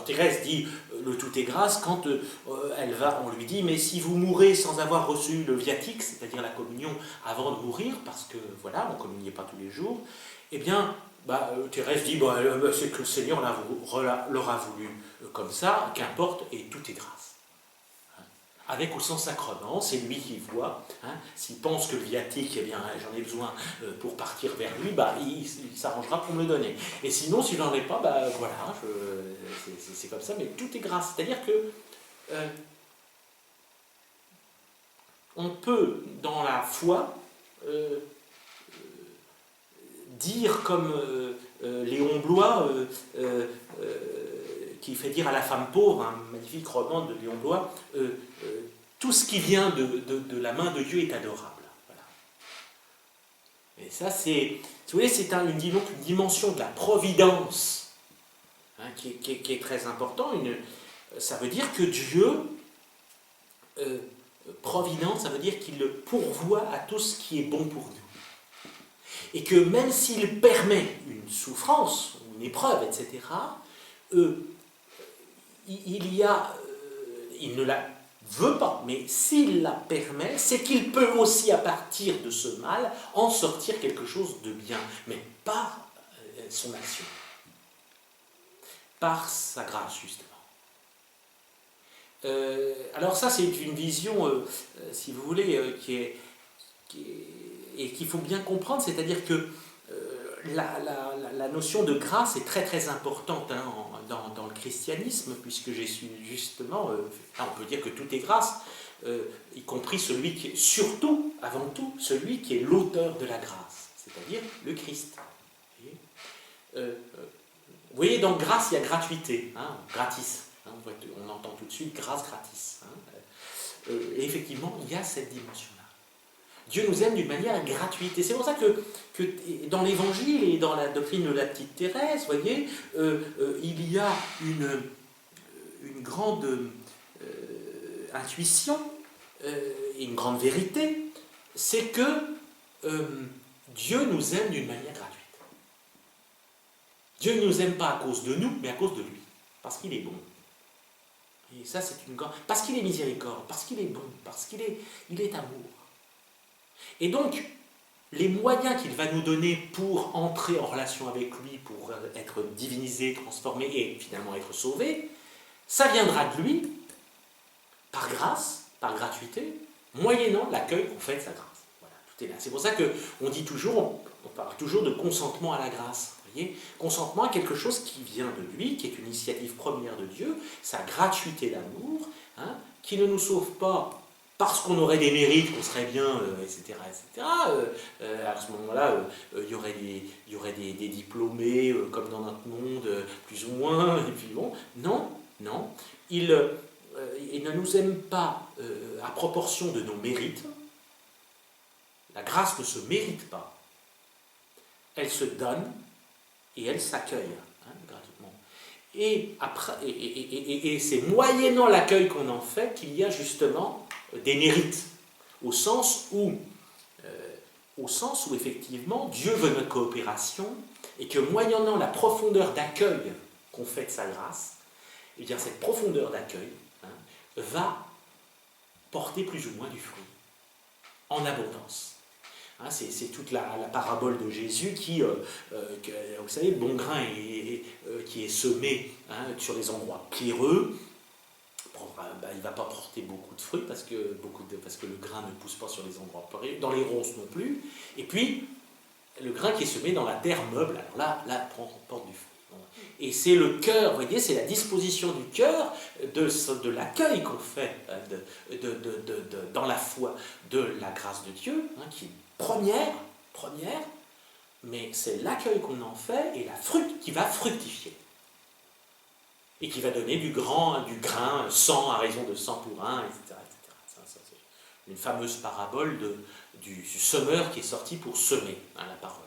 Thérèse dit le tout est grâce quand on lui dit mais si vous mourrez sans avoir reçu le viatique, c'est-à-dire la communion avant de mourir, parce que voilà, on ne communiait pas tous les jours, eh bien Thérèse dit c'est que le Seigneur leur a voulu comme ça, qu'importe, et tout est grâce. Avec ou sans sacrement, c'est lui qui voit. S'il pense que le viatique, eh bien, j'en ai besoin pour partir vers lui, il s'arrangera pour me le donner. Et sinon, s'il n'en est pas, voilà, c'est comme ça, mais tout est grâce. C'est-à-dire que on peut, dans la foi, dire comme Léon Bloy, qui fait dire à la femme pauvre, un magnifique roman de Léon Bloy, tout ce qui vient de la main de Dieu est adorable. Voilà. Et ça, c'est une dimension de la providence qui est très important. Ça veut dire que Dieu, providence, ça veut dire qu'il pourvoit à tout ce qui est bon pour nous. Et que même s'il permet une souffrance, une épreuve, etc., il ne la veut pas, mais s'il la permet, c'est qu'il peut aussi, à partir de ce mal, en sortir quelque chose de bien, mais par son action, par sa grâce, justement. Alors ça, c'est une vision, si vous voulez, et qu'il faut bien comprendre, c'est-à-dire que la notion de grâce est très très importante dans le christianisme, puisque j'ai su justement, on peut dire que tout est grâce, y compris celui qui est, surtout, avant tout, celui qui est l'auteur de la grâce, c'est-à-dire le Christ. Vous voyez, dans grâce, il y a gratuité, gratis. On entend tout de suite grâce gratis. Et effectivement, il y a cette dimension-là. Dieu nous aime d'une manière gratuite. Et c'est pour ça que dans l'Évangile et dans la doctrine de la petite Thérèse, vous voyez, il y a une grande intuition et une grande vérité, c'est que Dieu nous aime d'une manière gratuite. Dieu ne nous aime pas à cause de nous, mais à cause de lui, parce qu'il est bon. Et ça, c'est une grande... Parce qu'il est miséricorde, parce qu'il est bon, parce qu'il est amour. Et donc, les moyens qu'il va nous donner pour entrer en relation avec lui, pour être divinisé, transformé et finalement être sauvé, ça viendra de lui, par grâce, par gratuité, moyennant l'accueil qu'on fait de sa grâce. Voilà, tout est là. C'est pour ça qu'on dit toujours, on parle toujours de consentement à la grâce. Vous voyez, consentement à quelque chose qui vient de lui, qui est une initiative première de Dieu, sa gratuité d'amour, qui ne nous sauve pas parce qu'on aurait des mérites, qu'on serait bien, etc., etc. À ce moment-là, il y aurait des diplômés, comme dans notre monde, plus ou moins, et puis bon, non, il ne nous aime pas à proportion de nos mérites. La grâce ne se mérite pas. Elle se donne et elle s'accueille gratuitement. Et c'est moyennant l'accueil qu'on en fait qu'il y a justement des mérites, au sens où effectivement Dieu veut notre coopération et que moyennant la profondeur d'accueil qu'on fait de sa grâce, eh bien cette profondeur d'accueil va porter plus ou moins du fruit, en abondance. C'est toute la parabole de Jésus qui, vous savez, le bon grain qui est semé sur les endroits pierreux, il ne va pas porter beaucoup de fruits parce que le grain ne pousse pas sur les endroits pierreux, dans les ronces non plus. Et puis, le grain qui est semé dans la terre meuble, alors là porte du fruit. Et c'est le cœur, vous voyez, c'est la disposition du cœur de l'accueil qu'on fait dans la foi de la grâce de Dieu, qui est première, mais c'est l'accueil qu'on en fait et qui va fructifier. Et qui va donner du grain 100 à raison de 100 pour 1, etc. Ça, c'est une fameuse parabole du semeur qui est sorti pour semer, la parole.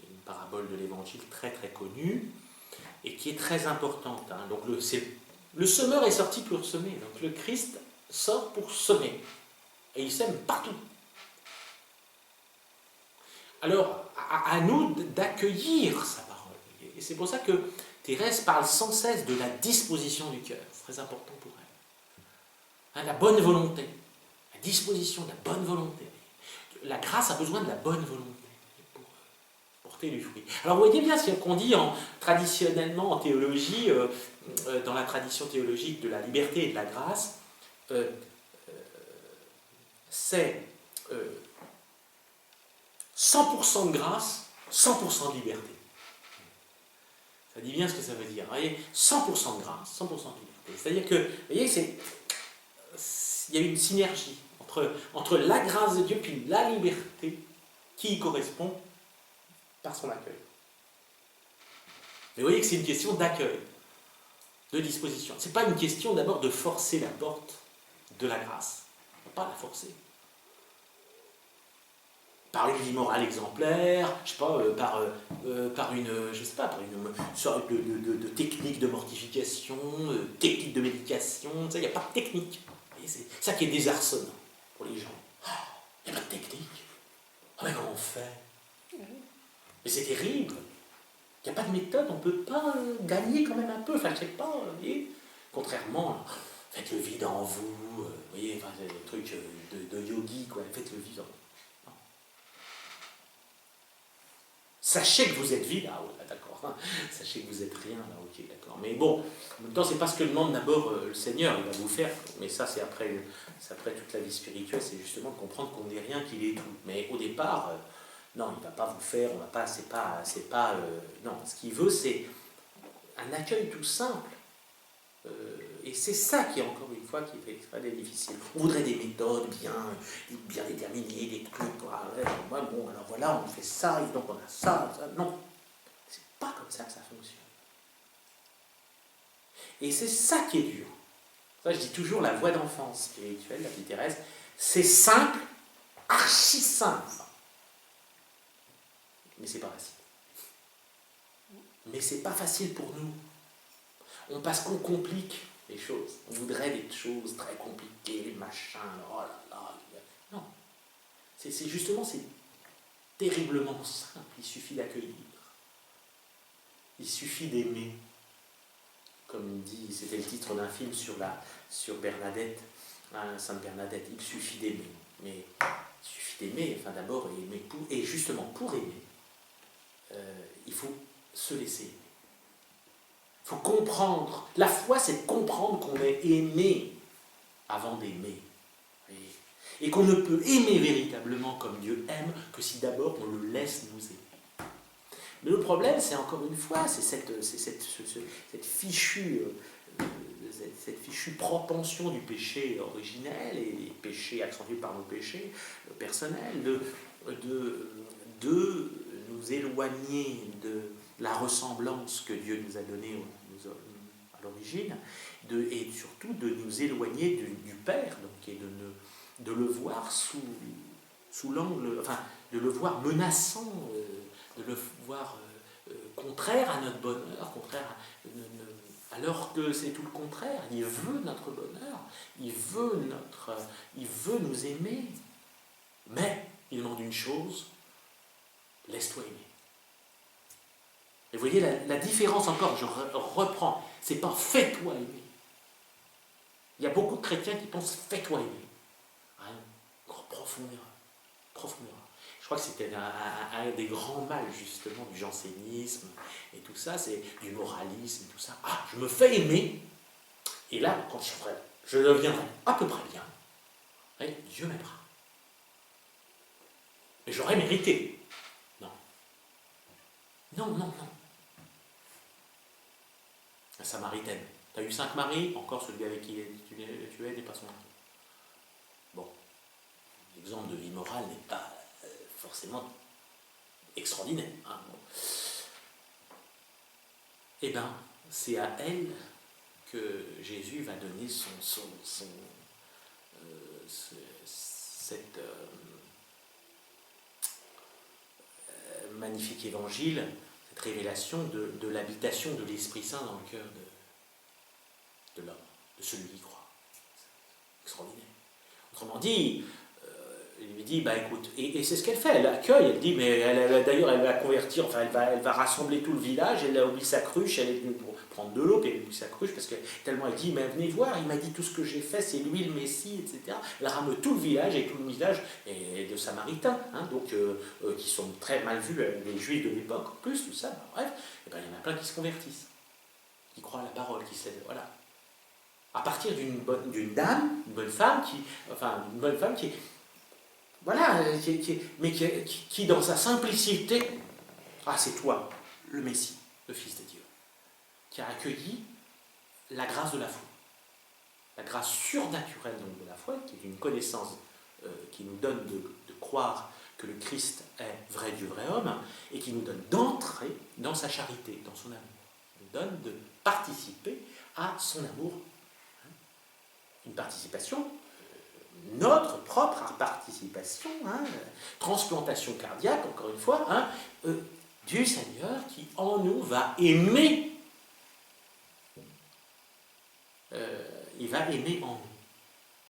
Une parabole de l'Évangile très très connue et qui est très importante. Donc le semeur est sorti pour semer, donc le Christ sort pour semer. Et il sème partout. Alors, à nous d'accueillir sa parole. Et c'est pour ça que Thérèse parle sans cesse de la disposition du cœur. C'est très important pour elle. Hein, la bonne volonté. La disposition de la bonne volonté. La grâce a besoin de la bonne volonté pour porter du fruit. Alors vous voyez bien ce qu'on dit traditionnellement en théologie, dans la tradition théologique de la liberté et de la grâce, c'est 100% de grâce, 100% de liberté. Ça dit bien ce que ça veut dire. Vous voyez, 100% de grâce, 100% de liberté. C'est-à-dire que, vous voyez, il y a une synergie entre la grâce de Dieu puis la liberté qui y correspond par son accueil. Mais vous voyez que c'est une question d'accueil, de disposition. Ce n'est pas une question d'abord de forcer la porte de la grâce. On ne va pas la forcer. Par une vie morale exemplaire, je sais pas, par une sorte de technique de mortification, technique de médication, il n'y a pas de technique. C'est ça qui est désarçonnant pour les gens. Il n'y a pas de technique. Ah mais comment on fait? Mais c'est terrible. Il n'y a pas de méthode, on ne peut pas gagner quand même un peu. Enfin, je ne sais pas, vous voyez. Contrairement, faites le vide en vous, vous voyez, enfin, c'est le truc de yogi, quoi. Faites le vide en vous. Sachez que vous êtes vide, ah ouais, d'accord, hein. Sachez que vous êtes rien, là, ok, d'accord. Mais bon, en même temps, c'est pas ce que demande d'abord le Seigneur, il va vous faire, mais ça, c'est après toute la vie spirituelle, c'est justement de comprendre qu'on n'est rien, qu'il est tout. Mais au départ, non, il ne va pas vous faire, on va pas, non, ce qu'il veut, c'est un accueil tout simple. Et c'est ça qui, encore une fois, qui fait très difficile. On voudrait des méthodes bien déterminées, des trucs. Bon, alors voilà, on fait ça, et donc on a ça. Non, c'est pas comme ça que ça fonctionne. Et c'est ça qui est dur. Ça, je dis toujours, la voie d'enfance spirituelle, la vie terrestre, c'est simple, archi simple. Mais c'est pas facile. Mais c'est pas facile pour nous. Parce qu'on complique les choses. On voudrait des choses très compliquées, des machins, oh là là. Non. C'est justement, c'est terriblement simple. Il suffit d'accueillir. Il suffit d'aimer. Comme dit, c'était le titre d'un film sur Bernadette, hein, Sainte Bernadette. Il suffit d'aimer. Mais il suffit d'aimer, enfin d'abord aimer. Et justement, pour aimer, il faut se laisser aimer. Il faut comprendre. La foi, c'est de comprendre qu'on est aimé avant d'aimer. Et qu'on ne peut aimer véritablement comme Dieu aime que si d'abord on le laisse nous aimer. Mais le problème, c'est encore une fois, c'est cette fichue propension du péché originel et des péchés accentués par nos péchés personnels, de nous éloigner de la ressemblance que Dieu nous a donnée à l'origine, et surtout de nous éloigner du Père, donc, et de le voir sous l'angle, enfin, de le voir menaçant, de le voir contraire à notre bonheur, alors que c'est tout le contraire. Il veut notre bonheur, il veut nous aimer, mais il demande une chose: laisse-toi aimer. Et vous voyez la différence encore, je reprends, c'est pas fais-toi aimer. Il y a beaucoup de chrétiens qui pensent fais-toi aimer. Profondément. Je crois que c'était un des grands mal justement du jansénisme et tout ça, c'est du moralisme et tout ça. Ah, je me fais aimer, et là, quand je deviendrai à peu près bien, et Dieu m'aimera. Mais j'aurais mérité. Non. La Samaritaine. Tu as eu 5 maris, encore celui avec qui tu es n'est pas son mari. Bon, l'exemple de vie morale n'est pas forcément extraordinaire. Hein, bon. Eh bien, c'est à elle que Jésus va donner cette magnifique évangile, cette révélation de l'habitation de l'Esprit Saint dans le cœur de l'homme, de celui qui croit. C'est extraordinaire. Autrement dit, il lui dit, bah écoute, et c'est ce qu'elle fait, elle accueille, elle dit, mais d'ailleurs elle va convertir, enfin elle va rassembler tout le village, elle a oublié sa cruche, elle est venue pour prendre de l'eau, puis elle a oublié sa cruche, parce que tellement elle dit, mais venez voir, il m'a dit tout ce que j'ai fait, c'est lui le Messie, etc. Elle rame tout le village, et tout le village est de Samaritains, hein, donc qui sont très mal vus, les Juifs de l'époque, en plus, tout ça, bah, bref, et ben, il y en a plein qui se convertissent, qui croient à la parole, qui se laissent, voilà. À partir d'une dame, une bonne femme qui voilà, qui dans sa simplicité, ah c'est toi, le Messie, le Fils de Dieu, qui a accueilli la grâce de la foi, la grâce surnaturelle donc de la foi, qui est une connaissance qui nous donne de croire que le Christ est vrai Dieu, vrai homme, et qui nous donne d'entrer dans sa charité, dans son amour, qui nous donne de participer à son amour. Une participation, notre propre participation, hein, transplantation cardiaque, encore une fois, hein, du Seigneur qui en nous va aimer, il va aimer en nous.